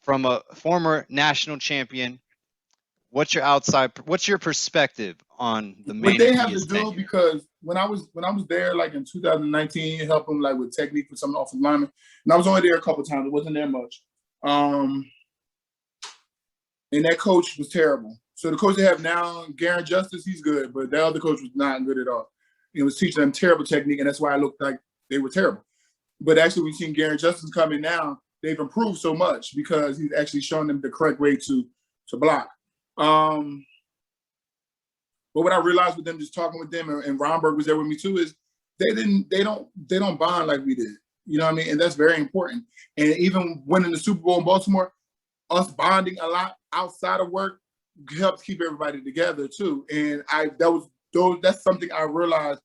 from a former national champion, what's your perspective on the What man they and have to his do, tenure? because when I was there like in 2019, helping like with technique for some offensive linemen, and I was only there a couple of times. It wasn't there much. And that coach was terrible. So the coach they have now, Garen Justice, he's good, but the other coach was not good at all. He was teaching them terrible technique, and that's why it looked like they were terrible. But actually, we've seen Garen Justice come in now. They've improved so much because he's actually shown them the correct way to block. But what I realized with them, just talking with them, and Romberg was there with me too, is they don't bond like we did. You know what I mean? And that's very important. And even winning the Super Bowl in Baltimore, us bonding a lot outside of work helps keep everybody together too. And that's something I realized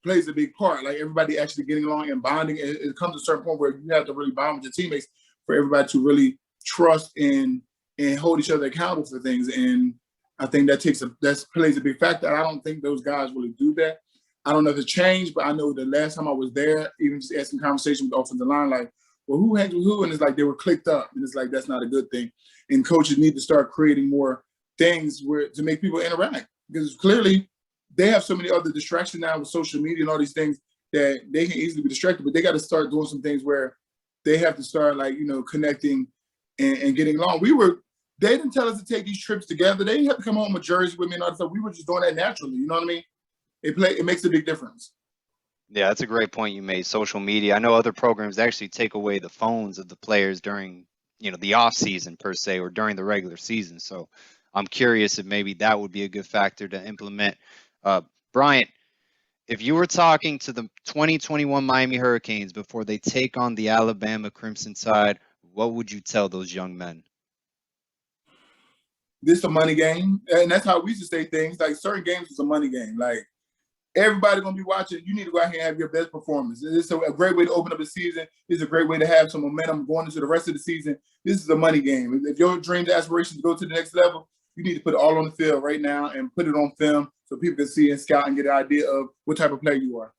plays a big part. Like everybody actually getting along and bonding. It comes to a certain point where you have to really bond with your teammates for everybody to really trust and hold each other accountable for things. And I think that plays a big factor. I don't think those guys really do that. I don't know if it's changed, but I know the last time I was there, even just asking conversation with the offensive line, like, well, who hangs with who? And it's like they were clicked up. And it's like, that's not a good thing. And coaches need to start creating more things to make people interact. Because clearly they have so many other distractions now with social media and all these things that they can easily be distracted, but they got to start doing some things where they have to start connecting and getting along. They didn't tell us to take these trips together. They didn't have to come home with jerseys with me and all that stuff. We were just doing that naturally. You know what I mean? It makes a big difference. Yeah, that's a great point you made. Social media. I know other programs actually take away the phones of the players during, the off season per se, or during the regular season. So I'm curious if maybe that would be a good factor to implement. Bryant, if you were talking to the 2021 Miami Hurricanes before they take on the Alabama Crimson Tide, what would you tell those young men? This is a money game. And that's how we used to say things. Like certain games is a money game. Like everybody gonna be watching. You need to go out here and have your best performance. It's a great way to open up the season. It's a great way to have some momentum going into the rest of the season. This is a money game. If your dreams, aspirations go to the next level, you need to put it all on the field right now and put it on film so people can see and scout and get an idea of what type of player you are.